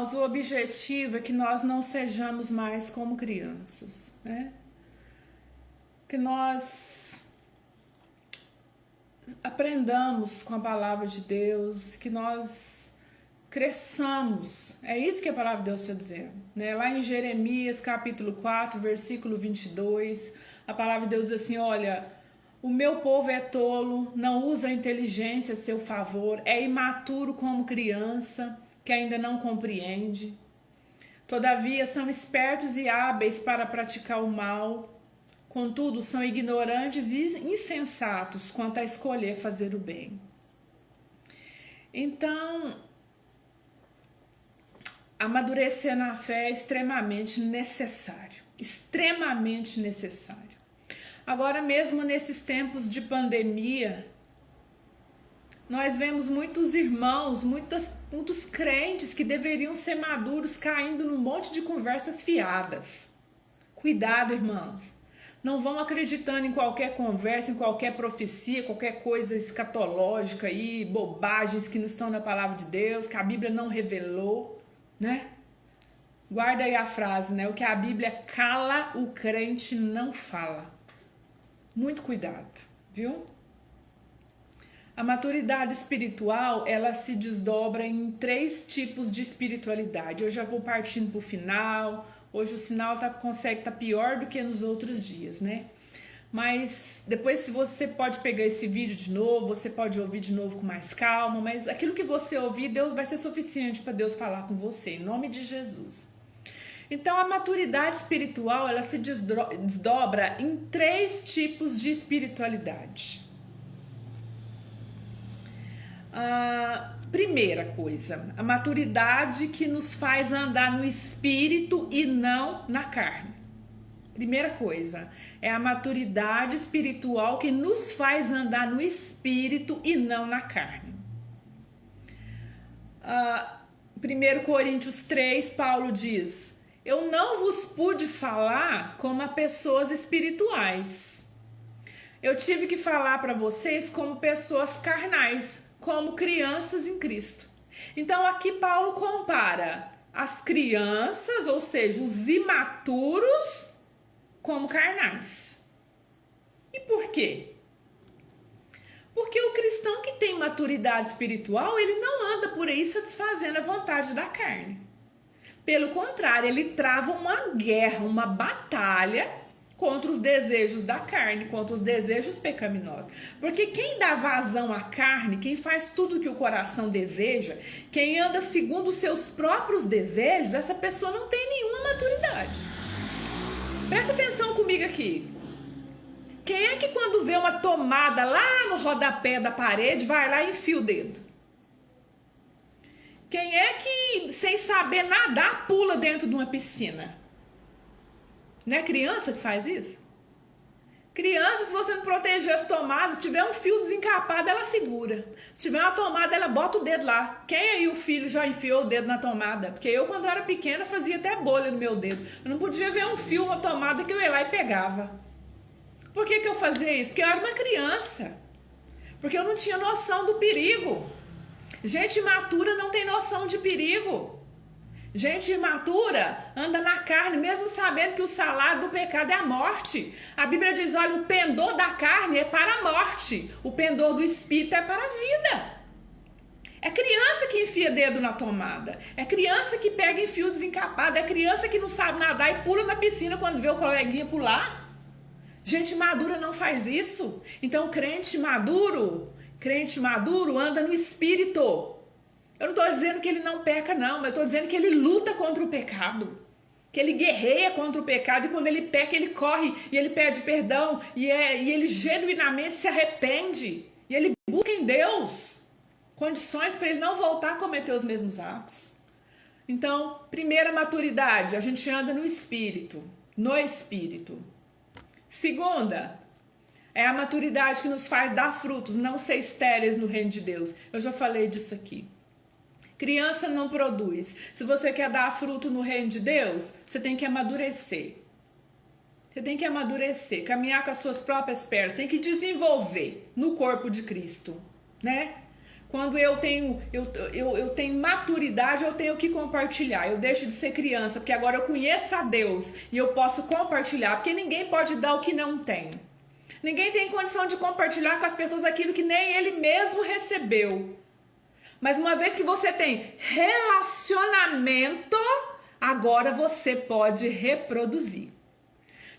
irmãos, o objetivo é que nós não sejamos mais como crianças, né? Que nós aprendamos com a palavra de Deus, que nós cresçamos. É isso que a palavra de Deus está dizendo, né? Lá em Jeremias capítulo 4, versículo 22, a palavra de Deus diz assim, olha, o meu povo é tolo, não usa a inteligência a seu favor, é imaturo como criança, que ainda não compreende. Todavia são espertos e hábeis para praticar o mal, contudo são ignorantes e insensatos quanto a escolher fazer o bem. Então, amadurecer na fé é extremamente necessário, extremamente necessário. Agora mesmo nesses tempos de pandemia, nós vemos muitos irmãos, muitos crentes que deveriam ser maduros caindo num monte de conversas fiadas. Cuidado, irmãos. Não vão acreditando em qualquer conversa, em qualquer profecia, qualquer coisa escatológica aí, bobagens que não estão na palavra de Deus, que a Bíblia não revelou, né? Guarda aí a frase, né? O que a Bíblia cala, o crente não fala. Muito cuidado, viu? A maturidade espiritual, ela se desdobra em 3 tipos de espiritualidade. Eu já vou partindo para o final. Hoje o sinal consegue estar pior do que nos outros dias, né? Mas depois se você pode pegar esse vídeo de novo, você pode ouvir de novo com mais calma, mas aquilo que você ouvir, Deus vai ser suficiente para Deus falar com você, em nome de Jesus. Então a maturidade espiritual, ela se desdobra em 3 tipos de espiritualidade. Primeira coisa, a maturidade que nos faz andar no espírito e não na carne. Primeira coisa, é a maturidade espiritual que nos faz andar no espírito e não na carne. 1 Coríntios 3, Paulo diz, eu não vos pude falar como a pessoas espirituais. Eu tive que falar para vocês como pessoas carnais, como crianças em Cristo. Então aqui Paulo compara as crianças, ou seja, os imaturos, como carnais. E por quê? Porque o cristão que tem maturidade espiritual, ele não anda por aí satisfazendo a vontade da carne. Pelo contrário, ele trava uma guerra, uma batalha contra os desejos da carne, contra os desejos pecaminosos. Porque quem dá vazão à carne, quem faz tudo que o coração deseja, quem anda segundo os seus próprios desejos, essa pessoa não tem nenhuma maturidade. Presta atenção comigo aqui. Quem é que quando vê uma tomada lá no rodapé da parede, vai lá e enfia o dedo? Quem é que, sem saber nadar, pula dentro de uma piscina? Não é criança que faz isso? Criança, se você não proteger as tomadas, se tiver um fio desencapado, ela segura. Se tiver uma tomada, ela bota o dedo lá. Quem aí o filho já enfiou o dedo na tomada? Porque eu, quando era pequena, fazia até bolha no meu dedo. Eu não podia ver um fio, uma tomada, que eu ia lá e pegava. Por que eu fazia isso? Porque eu era uma criança. Porque eu não tinha noção do perigo. Gente imatura não tem noção de perigo. Gente imatura anda na carne, mesmo sabendo que o salário do pecado é a morte. A Bíblia diz, olha, o pendor da carne é para a morte, o pendor do espírito é para a vida. É criança que enfia dedo na tomada, é criança que pega em fio desencapado, é criança que não sabe nadar e pula na piscina quando vê o coleguinha pular. Gente madura não faz isso. Então crente maduro anda no espírito. Eu não estou dizendo que ele não peca, não, mas eu estou dizendo que ele luta contra o pecado. Que ele guerreia contra o pecado e quando ele peca, ele corre e ele pede perdão e ele genuinamente se arrepende. E ele busca em Deus condições para ele não voltar a cometer os mesmos atos. Então, primeira maturidade, a gente anda no espírito. No espírito. Segunda, é a maturidade que nos faz dar frutos, não ser estéreis no reino de Deus. Eu já falei disso aqui. Criança não produz. Se você quer dar fruto no reino de Deus, você tem que amadurecer. Você tem que amadurecer, caminhar com as suas próprias pernas, tem que desenvolver no corpo de Cristo, né? Quando eu tenho maturidade, eu tenho que compartilhar. Eu deixo de ser criança, porque agora eu conheço a Deus e eu posso compartilhar, porque ninguém pode dar o que não tem. Ninguém tem condição de compartilhar com as pessoas aquilo que nem ele mesmo recebeu. Mas uma vez que você tem relacionamento, agora você pode reproduzir.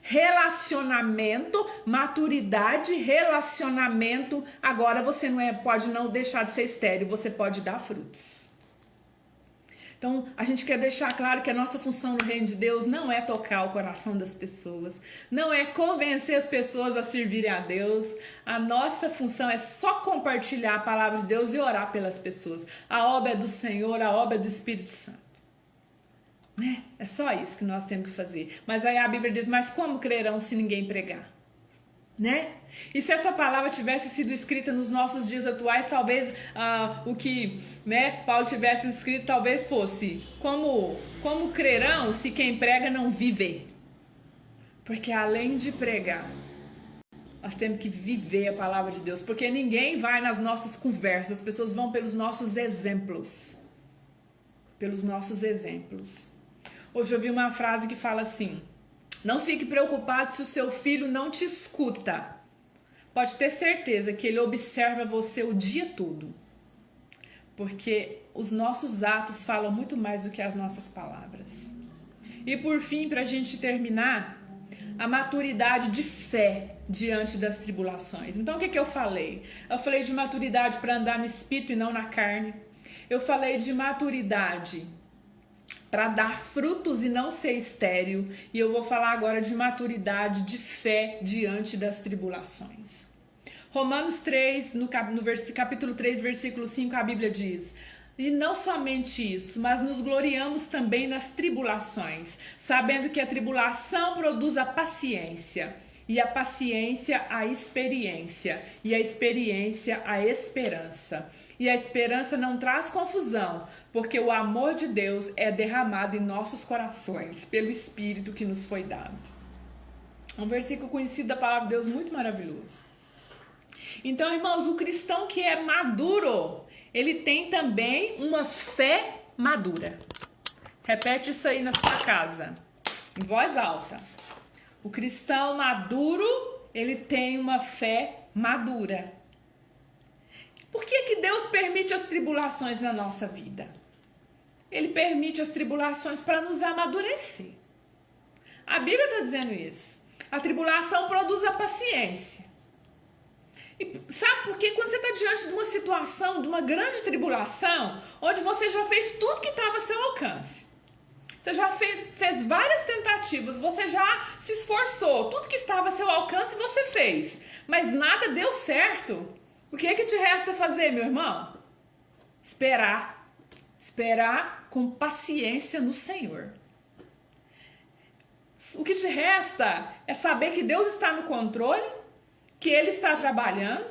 Relacionamento, maturidade, relacionamento. Agora você pode não deixar de ser estéril, você pode dar frutos. Então, a gente quer deixar claro que a nossa função no reino de Deus não é tocar o coração das pessoas, não é convencer as pessoas a servirem a Deus. A nossa função é só compartilhar a palavra de Deus e orar pelas pessoas. A obra é do Senhor, a obra é do Espírito Santo. É só isso que nós temos que fazer. Mas aí a Bíblia diz, mas como crerão se ninguém pregar? Né? E se essa palavra tivesse sido escrita nos nossos dias atuais, talvez o que Paulo tivesse escrito talvez fosse como crerão se quem prega não vive? Porque além de pregar, nós temos que viver a palavra de Deus, porque ninguém vai nas nossas conversas, as pessoas vão pelos nossos exemplos. Pelos nossos exemplos. Hoje eu vi uma frase que fala assim: não fique preocupado se o seu filho não te escuta. Pode ter certeza que ele observa você o dia todo. Porque os nossos atos falam muito mais do que as nossas palavras. E por fim, para a gente terminar, a maturidade de fé diante das tribulações. Então o que eu falei? Eu falei de maturidade para andar no espírito e não na carne. Eu falei de maturidade para dar frutos e não ser estéril. E eu vou falar agora de maturidade de fé diante das tribulações. Romanos 3, no capítulo 3, versículo 5, a Bíblia diz: e não somente isso, mas nos gloriamos também nas tribulações, sabendo que a tribulação produz a paciência, e a paciência a experiência, e a experiência a esperança. E a esperança não traz confusão, porque o amor de Deus é derramado em nossos corações, pelo Espírito que nos foi dado. Um versículo conhecido da palavra de Deus, muito maravilhoso. Então, irmãos, o cristão que é maduro, ele tem também uma fé madura. Repete isso aí na sua casa, em voz alta. O cristão maduro, ele tem uma fé madura. Por que Deus permite as tribulações na nossa vida? Ele permite as tribulações para nos amadurecer. A Bíblia está dizendo isso. A tribulação produz a paciência. E sabe por quê? Quando você está diante de uma situação, de uma grande tribulação, onde você já fez tudo que estava a seu alcance. Você já fez várias tentativas, você já se esforçou, tudo que estava a seu alcance você fez, mas nada deu certo. O que é que te resta fazer, meu irmão? Esperar. Esperar com paciência no Senhor. O que te resta é saber que Deus está no controle, que Ele está trabalhando,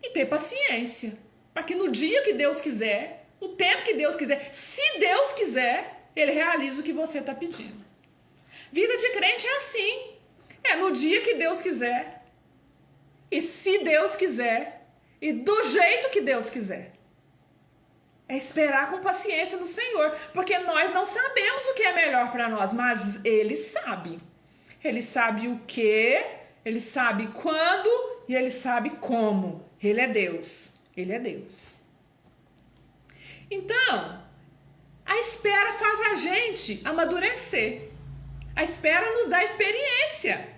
e ter paciência, para que no dia que Deus quiser, o tempo que Deus quiser, se Deus quiser, Ele realiza o que você está pedindo. Vida de crente é assim, é no dia que Deus quiser, e se Deus quiser, e do jeito que Deus quiser. É esperar com paciência no Senhor, porque nós não sabemos o que é melhor para nós, mas Ele sabe. Ele sabe o que, Ele sabe quando e Ele sabe como. Ele é Deus. Ele é Deus. Então, a espera faz a gente amadurecer. A espera nos dá experiência.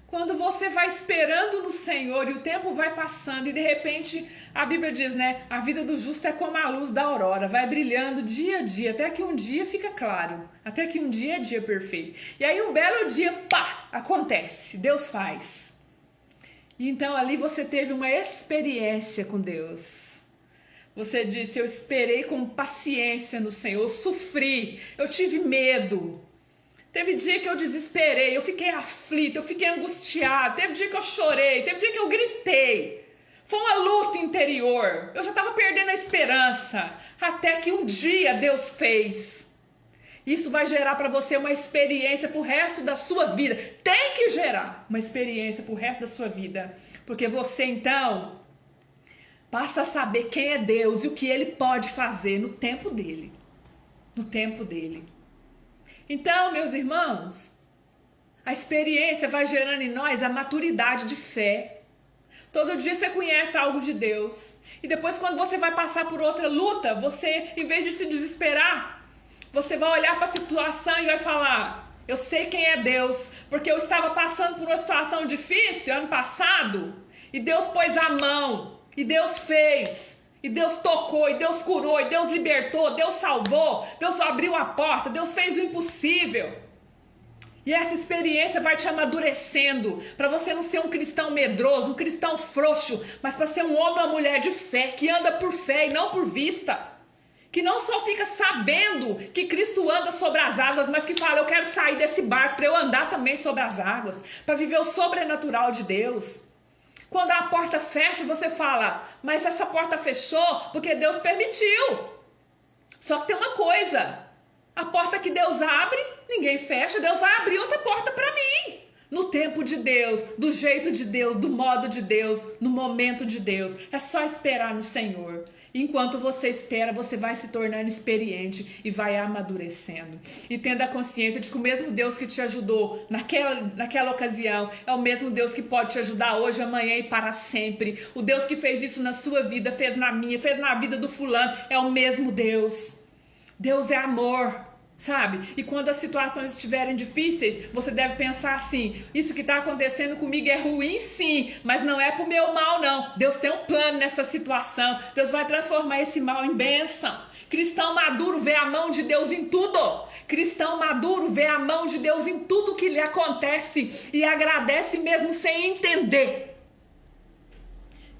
Quando você vai esperando no Senhor e o tempo vai passando e de repente a Bíblia diz, a vida do justo é como a luz da aurora, vai brilhando dia a dia, até que um dia fica claro, até que um dia é dia perfeito. E aí um belo dia, pá, acontece, Deus faz. E então ali você teve uma experiência com Deus. Você disse, eu esperei com paciência no Senhor, eu sofri, eu tive medo. Teve dia que eu desesperei, eu fiquei aflita, eu fiquei angustiada. Teve dia que eu chorei, teve dia que eu gritei. Foi uma luta interior. Eu já estava perdendo a esperança. Até que um dia Deus fez. Isso vai gerar para você uma experiência pro resto da sua vida. Tem que gerar uma experiência pro resto da sua vida. Porque você então Passa a saber quem é Deus e o que ele pode fazer no tempo dele. No tempo dele. Então, meus irmãos, a experiência vai gerando em nós a maturidade de fé. Todo dia você conhece algo de Deus. E depois, quando você vai passar por outra luta, você, em vez de se desesperar, você vai olhar para a situação e vai falar: eu sei quem é Deus, porque eu estava passando por uma situação difícil ano passado, e Deus pôs a mão, e Deus fez, e Deus tocou, e Deus curou, e Deus libertou, Deus salvou, Deus abriu a porta, Deus fez o impossível. E essa experiência vai te amadurecendo, para você não ser um cristão medroso, um cristão frouxo, mas para ser um homem ou uma mulher de fé, que anda por fé e não por vista. Que não só fica sabendo que Cristo anda sobre as águas, mas que fala: eu quero sair desse barco para eu andar também sobre as águas, para viver o sobrenatural de Deus. Quando a porta fecha, você fala: mas essa porta fechou porque Deus permitiu. Só que tem uma coisa: a porta que Deus abre, ninguém fecha. Deus vai abrir outra porta para mim. No tempo de Deus, do jeito de Deus, do modo de Deus, no momento de Deus. É só esperar no Senhor. Enquanto você espera, você vai se tornando experiente e vai amadurecendo. E tendo a consciência de que o mesmo Deus que te ajudou naquela ocasião é o mesmo Deus que pode te ajudar hoje, amanhã e para sempre. O Deus que fez isso na sua vida, fez na minha, fez na vida do fulano, é o mesmo Deus. Deus é amor, sabe? E quando as situações estiverem difíceis, você deve pensar assim: isso que está acontecendo comigo é ruim sim, mas não é pro meu mal não. Deus tem um plano nessa situação. Deus vai transformar esse mal em bênção. Cristão maduro vê a mão de Deus em tudo. Cristão maduro vê a mão de Deus em tudo que lhe acontece e agradece mesmo sem entender.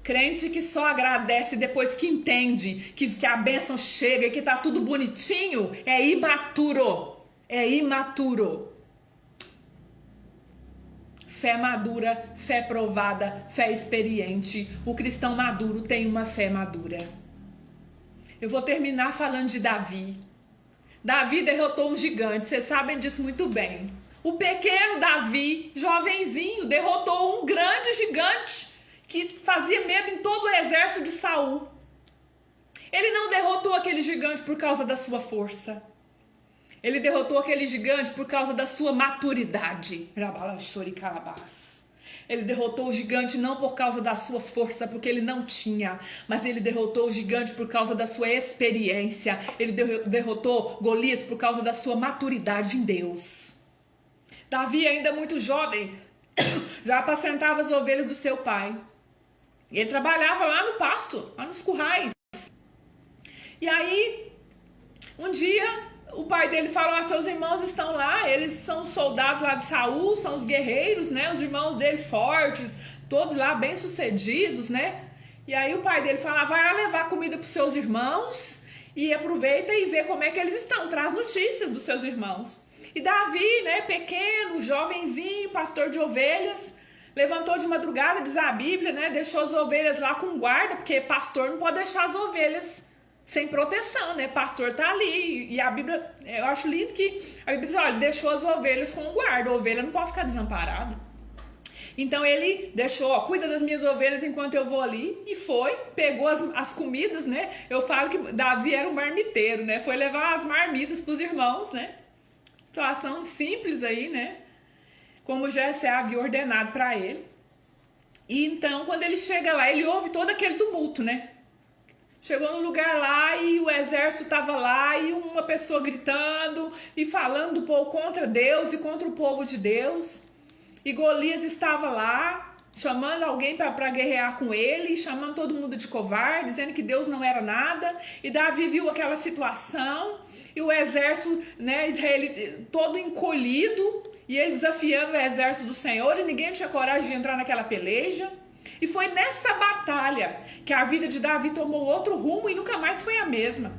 Crente que só agradece depois que entende que a bênção chega e que tá tudo bonitinho, é imaturo. É imaturo. Fé madura, fé provada, fé experiente. O cristão maduro tem uma fé madura. Eu vou terminar falando de Davi. Davi derrotou um gigante, vocês sabem disso muito bem. O pequeno Davi, jovenzinho, derrotou um grande gigante que fazia medo em todo o exército de Saul. Ele não derrotou aquele gigante por causa da sua força. Ele derrotou aquele gigante por causa da sua maturidade. Ele derrotou o gigante não por causa da sua força, porque ele não tinha, mas ele derrotou o gigante por causa da sua experiência. Ele derrotou Golias por causa da sua maturidade em Deus. Davi, ainda muito jovem, já apacentava as ovelhas do seu pai. Ele trabalhava lá no pasto, lá nos currais. E aí, um dia, o pai dele falou: seus irmãos estão lá, eles são soldados lá de Saul, são os guerreiros, né? Os irmãos dele fortes, todos lá bem sucedidos, né? E aí o pai dele falava: vai lá levar comida para os seus irmãos e aproveita e vê como é que eles estão, traz notícias dos seus irmãos. E Davi, né, pequeno, jovenzinho, pastor de ovelhas, levantou de madrugada, diz a Bíblia, né? Deixou as ovelhas lá com guarda, porque pastor não pode deixar as ovelhas sem proteção, né? Pastor tá ali. E a Bíblia, eu acho lindo que a Bíblia diz: olha, deixou as ovelhas com guarda. A ovelha não pode ficar desamparada. Então ele deixou: ó, cuida das minhas ovelhas enquanto eu vou ali. E foi, pegou as comidas, né? Eu falo que Davi era um marmiteiro, né? Foi levar as marmitas pros irmãos, né? Situação simples aí, né? Como Jessé havia ordenado para ele. E então, quando ele chega lá, ele ouve todo aquele tumulto, né? Chegou no lugar lá e o exército estava lá e uma pessoa gritando e falando do povo contra Deus e contra o povo de Deus. E Golias estava lá, chamando alguém para guerrear com ele, chamando todo mundo de covarde, dizendo que Deus não era nada. E Davi viu aquela situação e o exército, né, israelita, todo encolhido, e ele desafiando o exército do Senhor, e ninguém tinha coragem de entrar naquela peleja. E foi nessa batalha que a vida de Davi tomou outro rumo e nunca mais foi a mesma.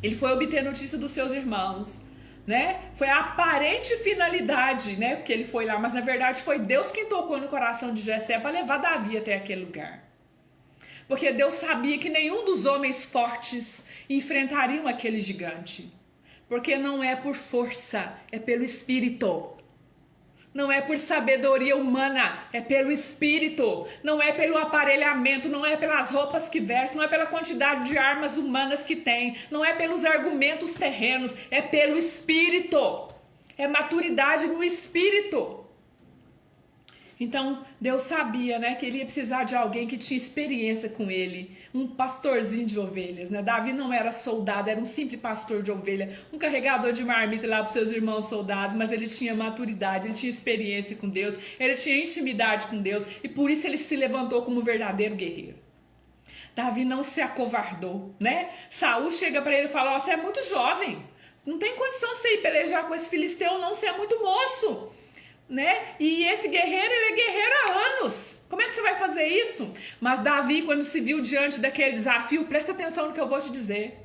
Ele foi obter notícia dos seus irmãos, né? Foi a aparente finalidade, né? Porque ele foi lá, mas na verdade foi Deus quem tocou no coração de Jessé para levar Davi até aquele lugar. Porque Deus sabia que nenhum dos homens fortes enfrentariam aquele gigante. Porque não é por força, é pelo Espírito. Não é por sabedoria humana, é pelo Espírito. Não é pelo aparelhamento, não é pelas roupas que veste, não é pela quantidade de armas humanas que tem, não é pelos argumentos terrenos, é pelo Espírito. É maturidade no Espírito. Então, Deus sabia, né, que ele ia precisar de alguém que tinha experiência com ele. Um pastorzinho de ovelhas, né? Davi não era soldado, era um simples pastor de ovelha. Um carregador de marmita lá para os seus irmãos soldados. Mas ele tinha maturidade, ele tinha experiência com Deus. Ele tinha intimidade com Deus. E por isso ele se levantou como um verdadeiro guerreiro. Davi não se acovardou, né? Saul chega para ele e fala, você é muito jovem. Não tem condição de você ir pelejar com esse filisteu não, você é muito moço. Né? E esse guerreiro, ele é guerreiro há anos. Como é que você vai fazer isso? Mas Davi, quando se viu diante daquele desafio, presta atenção no que eu vou te dizer.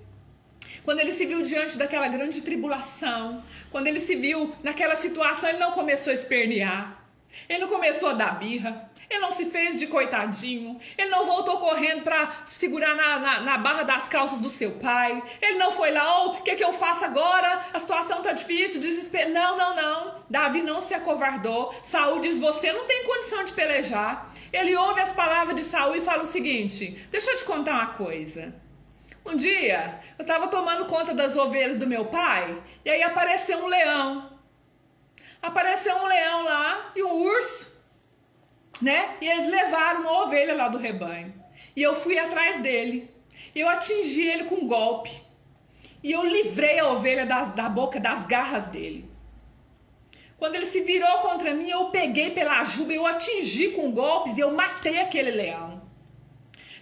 Quando ele se viu diante daquela grande tribulação, quando ele se viu naquela situação, ele não começou a espernear. Ele não começou a dar birra. Ele não se fez de coitadinho. Ele não voltou correndo para segurar na barra das calças do seu pai. Ele não foi lá, o que eu faço agora? A situação tá difícil, desespero. Não. Davi não se acovardou. Saul diz, você não tem condição de pelejar. Ele ouve as palavras de Saul e fala o seguinte, deixa eu te contar uma coisa. Um dia, eu estava tomando conta das ovelhas do meu pai, e aí apareceu um leão. Apareceu um leão lá e um urso. Né? E eles levaram uma ovelha lá do rebanho. E eu fui atrás dele. E eu atingi ele com um golpe. E eu livrei a ovelha da boca, das garras dele. Quando ele se virou contra mim, eu peguei pela juba, eu atingi com golpes e eu matei aquele leão.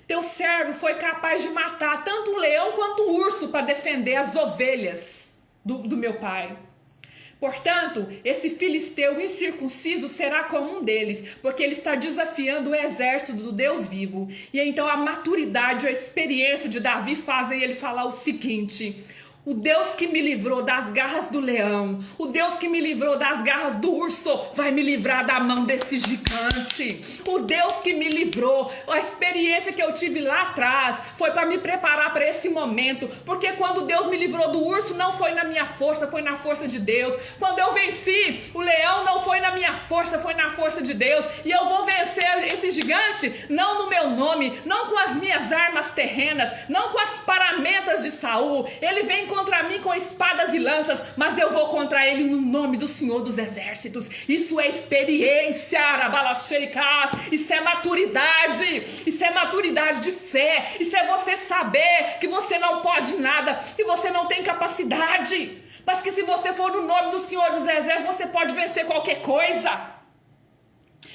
Teu servo foi capaz de matar tanto um leão quanto um urso para defender as ovelhas do meu pai. Portanto, esse filisteu incircunciso será como um deles, porque ele está desafiando o exército do Deus vivo. E então a maturidade, a experiência de Davi fazem ele falar o seguinte: o Deus que me livrou das garras do leão, o Deus que me livrou das garras do urso, vai me livrar da mão desse gigante. O Deus que me livrou, a experiência que eu tive lá atrás, foi para me preparar para esse momento. Porque quando Deus me livrou do urso, não foi na minha força, foi na força de Deus. Quando eu venci o leão, não foi na minha força, foi na força de Deus. E eu vou vencer esse gigante, não no meu nome, não com as minhas armas terrenas, não com as paramentas de Saul. Ele vem contra mim com espadas e lanças, mas eu vou contra ele no nome do Senhor dos Exércitos. Isso é experiência, isso é maturidade, isso é maturidade de fé, isso é você saber que você não pode nada e você não tem capacidade, mas que se você for no nome do Senhor dos Exércitos, você pode vencer qualquer coisa.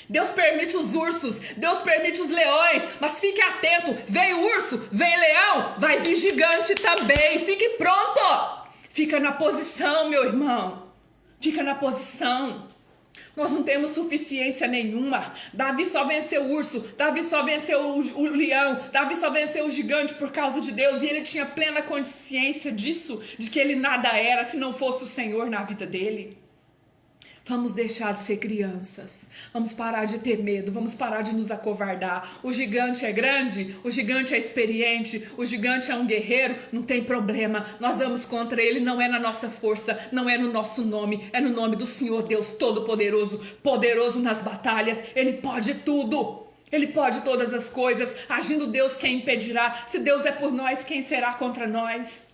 Deus permite os ursos, Deus permite os leões, mas fique atento, vem urso, vem leão, vai vir gigante também, fique pronto, fica na posição, meu irmão, fica na posição. Nós não temos suficiência nenhuma. Davi só venceu o urso, Davi só venceu o leão, Davi só venceu o gigante por causa de Deus, e ele tinha plena consciência disso, de que ele nada era se não fosse o Senhor na vida dele. Vamos deixar de ser crianças, vamos parar de ter medo, vamos parar de nos acovardar. O gigante é grande, o gigante é experiente, o gigante é um guerreiro, não tem problema. Nós vamos contra ele, não é na nossa força, não é no nosso nome, é no nome do Senhor Deus Todo-Poderoso, poderoso nas batalhas. Ele pode tudo, ele pode todas as coisas. Agindo Deus, quem impedirá? Se Deus é por nós, quem será contra nós?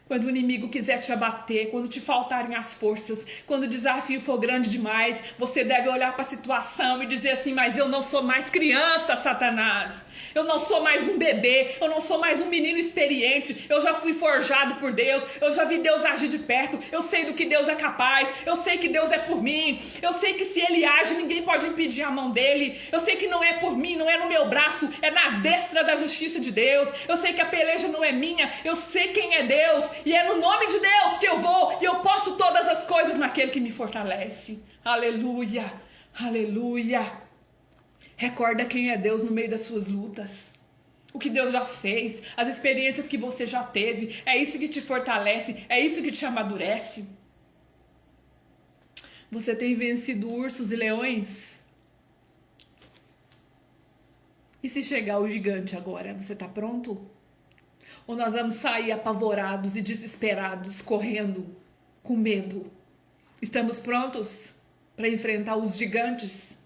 Quando o inimigo quiser te abater, quando te faltarem as forças, quando o desafio for grande demais, você deve olhar para a situação e dizer assim, mas eu não sou mais criança, Satanás. Eu não sou mais um bebê, eu não sou mais um menino experiente, eu já fui forjado por Deus, eu já vi Deus agir de perto, eu sei do que Deus é capaz, eu sei que Deus é por mim, eu sei que se Ele age, ninguém pode impedir a mão dEle, eu sei que não é por mim, não é no meu braço, é na destra da justiça de Deus, eu sei que a peleja não é minha, eu sei quem é Deus, e é no nome de Deus que eu vou, e eu posso todas as coisas naquele que me fortalece. Aleluia, aleluia. Recorda quem é Deus no meio das suas lutas. O que Deus já fez, as experiências que você já teve. É isso que te fortalece, é isso que te amadurece. Você tem vencido ursos e leões? E se chegar o gigante agora, você está pronto? Ou nós vamos sair apavorados e desesperados, correndo, com medo? Estamos prontos para enfrentar os gigantes.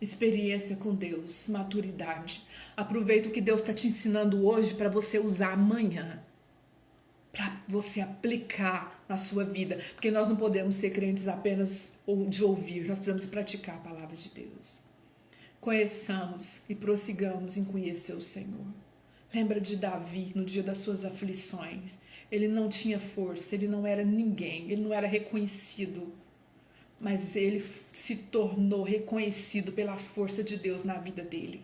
Experiência com Deus, maturidade. Aproveita o que Deus está te ensinando hoje para você usar amanhã, para você aplicar na sua vida, porque nós não podemos ser crentes apenas de ouvir, nós precisamos praticar a palavra de Deus. Conheçamos e prossigamos em conhecer o Senhor. Lembra de Davi no dia das suas aflições. Ele não tinha força, ele não era ninguém, ele não era reconhecido, mas ele se tornou reconhecido pela força de Deus na vida dele.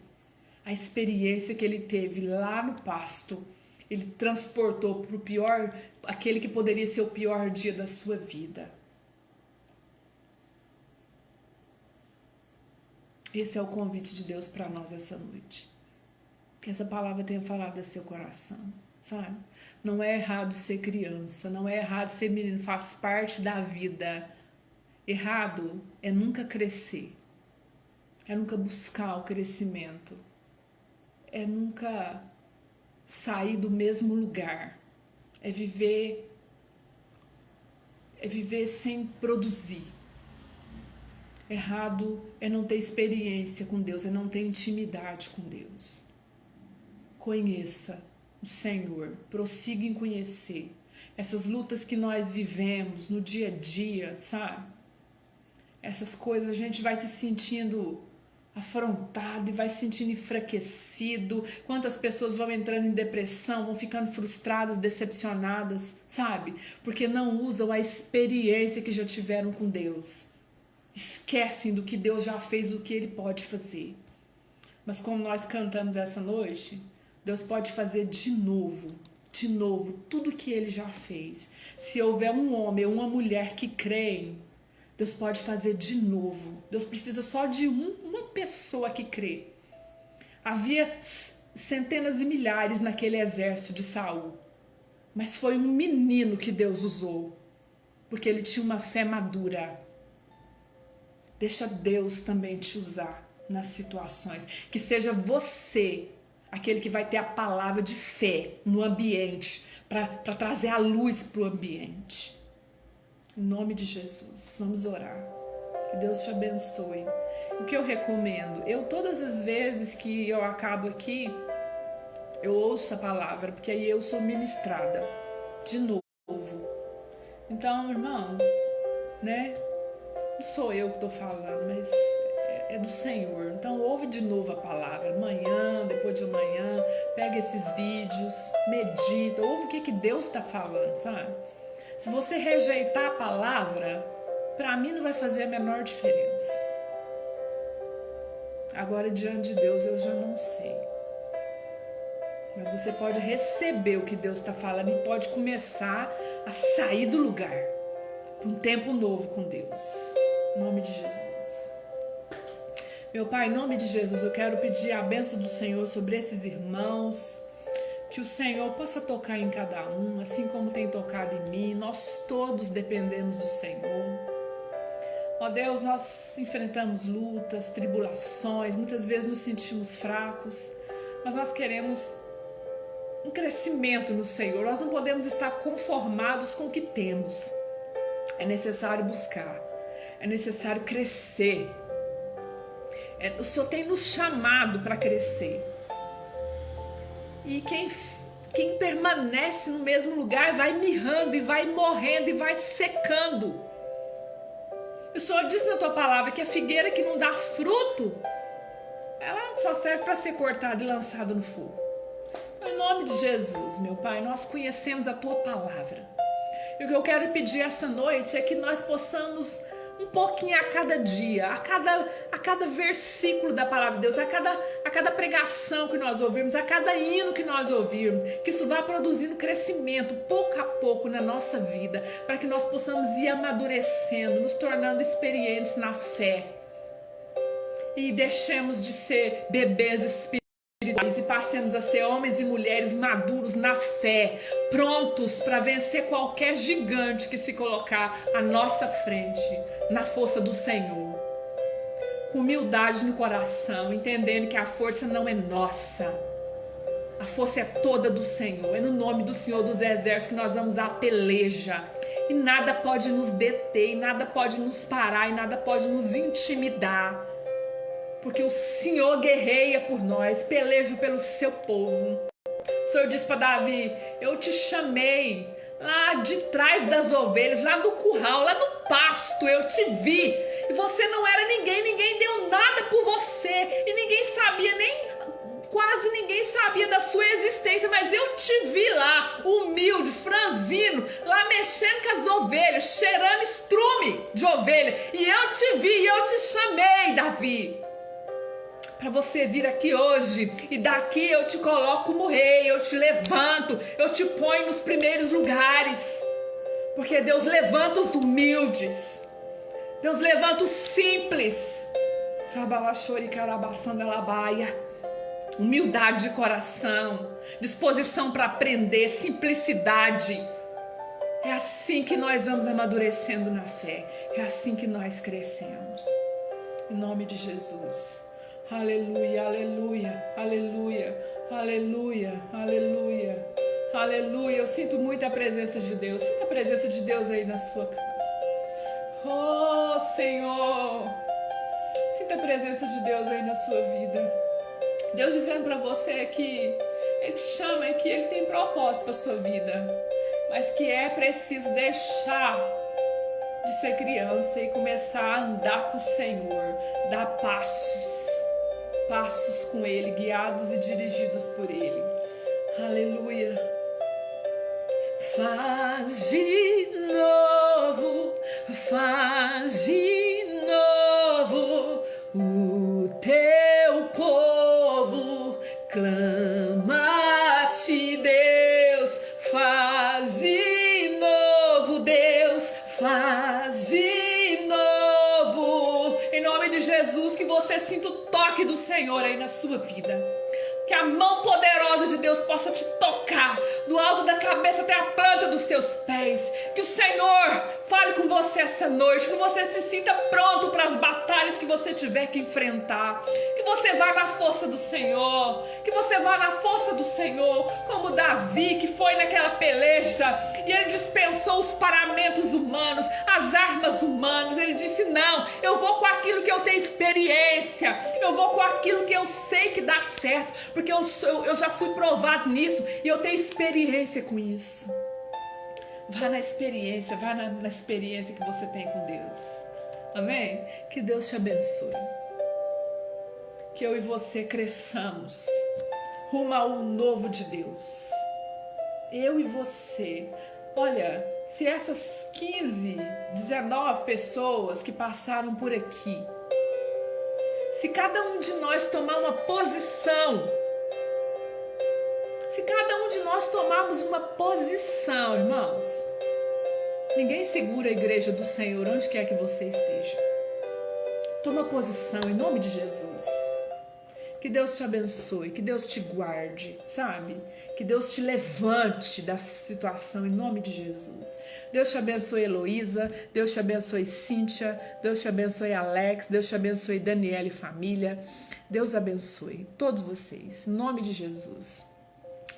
A experiência que ele teve lá no pasto, ele transportou para o pior, aquele que poderia ser o pior dia da sua vida. Esse é o convite de Deus para nós essa noite. Que essa palavra tenha falado a seu coração, sabe? Não é errado ser criança, não é errado ser menino, faz parte da vida. Errado é nunca crescer, é nunca buscar o crescimento, é nunca sair do mesmo lugar, é viver sem produzir. Errado é não ter experiência com Deus, é não ter intimidade com Deus. Conheça o Senhor, prossiga em conhecer. Essas lutas que nós vivemos no dia a dia, sabe? Essas coisas a gente vai se sentindo afrontado e vai se sentindo enfraquecido. Quantas pessoas vão entrando em depressão, vão ficando frustradas, decepcionadas, sabe? Porque não usam a experiência que já tiveram com Deus. Esquecem do que Deus já fez, do que Ele pode fazer. Mas como nós cantamos essa noite, Deus pode fazer de novo, tudo que Ele já fez. Se houver um homem ou uma mulher que creem, Deus pode fazer de novo. Deus precisa só de uma pessoa que crê. Havia centenas e milhares naquele exército de Saul, mas foi um menino que Deus usou, porque ele tinha uma fé madura. Deixa Deus também te usar nas situações. Que seja você aquele que vai ter a palavra de fé no ambiente, para trazer a luz para o ambiente. Em nome de Jesus, vamos orar. Que Deus te abençoe. O que eu recomendo? Todas as vezes que eu acabo aqui, eu ouço a palavra, porque aí eu sou ministrada de novo. Então, irmãos, né? Não sou eu que estou falando, mas é do Senhor. Então ouve de novo a palavra, amanhã, depois de amanhã, pega esses vídeos, medita, ouve o que Deus está falando, sabe? Se você rejeitar a palavra, para mim não vai fazer a menor diferença. Agora, diante de Deus, eu já não sei. Mas você pode receber o que Deus está falando e pode começar a sair do lugar para um tempo novo com Deus. Em nome de Jesus. Meu Pai, em nome de Jesus, eu quero pedir a bênção do Senhor sobre esses irmãos. Que o Senhor possa tocar em cada um, assim como tem tocado em mim. Nós todos dependemos do Senhor. Ó Deus, nós enfrentamos lutas, tribulações, muitas vezes nos sentimos fracos, mas nós queremos um crescimento no Senhor. Nós não podemos estar conformados com o que temos. É necessário buscar, é necessário crescer. O Senhor tem nos chamado para crescer. E quem permanece no mesmo lugar vai mirrando e vai morrendo e vai secando. O Senhor diz na tua palavra que a figueira que não dá fruto, ela só serve para ser cortada e lançada no fogo. Então, em nome de Jesus, meu Pai, nós conhecemos a tua palavra. E o que eu quero pedir essa noite é que nós possamos um pouquinho a cada dia, a cada versículo da palavra de Deus, a cada pregação que nós ouvirmos, a cada hino que nós ouvirmos, que isso vá produzindo crescimento pouco a pouco na nossa vida, para que nós possamos ir amadurecendo, nos tornando experientes na fé e deixemos de ser bebês espirituais e passemos a ser homens e mulheres maduros na fé, prontos para vencer qualquer gigante que se colocar à nossa frente, na força do Senhor, com humildade no coração, entendendo que a força não é nossa, a força é toda do Senhor. É no nome do Senhor dos Exércitos que nós vamos à peleja, E nada pode nos deter, e nada pode nos parar, e nada pode nos intimidar. Porque o Senhor guerreia por nós, peleja pelo seu povo. O Senhor disse para Davi: eu te chamei lá de trás das ovelhas, lá no curral, lá no pasto, eu te vi. E você não era ninguém, ninguém deu nada por você. E ninguém sabia, quase ninguém sabia da sua existência. Mas eu te vi lá, humilde, franzino, lá mexendo com as ovelhas, cheirando estrume de ovelha. E eu te vi, e eu te chamei, Davi, para você vir aqui hoje, e daqui eu te coloco como rei, eu te levanto, eu te ponho nos primeiros lugares, porque Deus levanta os humildes, Deus levanta os simples, humildade de coração, disposição para aprender, simplicidade. É assim que nós vamos amadurecendo na fé, é assim que nós crescemos, em nome de Jesus. Aleluia, aleluia, aleluia, aleluia, aleluia, aleluia. Eu sinto muito a presença de Deus. Sinta a presença de Deus aí na sua casa. Oh, Senhor. Sinta a presença de Deus aí na sua vida. Deus dizendo para você que Ele te chama e que Ele tem propósito para sua vida, mas que é preciso deixar de ser criança e começar a andar com o Senhor, dar passos com Ele, guiados e dirigidos por Ele. Aleluia. Faz de novo o teu povo clama-te, Deus. Faz de novo, Deus, faz de novo. Em nome de Jesus, que você sinta o toque do Senhor aí na sua vida. Que a mão poderosa de Deus possa te tocar do alto da cabeça até a planta dos seus pés. Que o Senhor fale com você essa noite. Que você se sinta pronto para as batalhas que você tiver que enfrentar. Que você vá na força do Senhor. Que você vá na força do Senhor. Como Davi, que foi naquela peleja e ele dispensou os paramentos humanos, as armas humanas. Ele disse: não, eu vou com aquilo que eu tenho experiência. Eu vou com aquilo que eu sei que dá certo. Porque eu já fui provado nisso e eu tenho experiência com isso. Vá na experiência, vá na experiência que você tem com Deus. Amém? Que Deus te abençoe. Que eu e você cresçamos rumo ao novo de Deus. Eu e você. Olha, se essas 15, 19 pessoas que passaram por aqui, se cada um de nós tomar uma posição, se cada um de nós tomarmos uma posição, irmãos, ninguém segura a igreja do Senhor onde quer que você esteja. Toma posição em nome de Jesus. Que Deus te abençoe, que Deus te guarde, sabe? Que Deus te levante dessa situação em nome de Jesus. Deus te abençoe, Heloísa. Deus te abençoe, Cíntia. Deus te abençoe, Alex. Deus te abençoe, Daniela e família. Deus abençoe todos vocês, em nome de Jesus.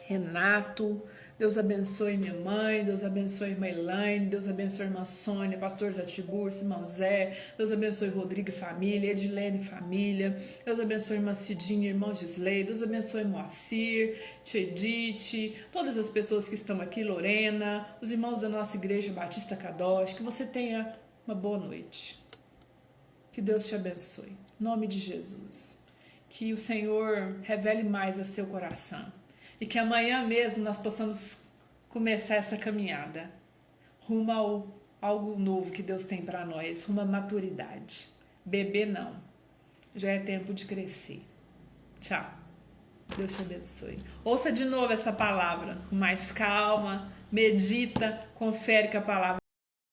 Renato, Deus abençoe minha mãe, Deus abençoe irmã Elaine, Deus abençoe irmã Sônia, pastor Zatibur, irmão Zé, Deus abençoe Rodrigo e família, Edilene e família, Deus abençoe irmã Cidinha, irmão Gisley, Deus abençoe Moacir, Tia Edith, todas as pessoas que estão aqui, Lorena, os irmãos da nossa igreja Batista Kadosh, que você tenha uma boa noite. Que Deus te abençoe, em nome de Jesus. Que o Senhor revele mais a seu coração. E que amanhã mesmo nós possamos começar essa caminhada rumo ao algo novo que Deus tem para nós, rumo à maturidade. Bebê não, já é tempo de crescer. Tchau, Deus te abençoe. Ouça de novo essa palavra com mais calma, medita, confere com a palavra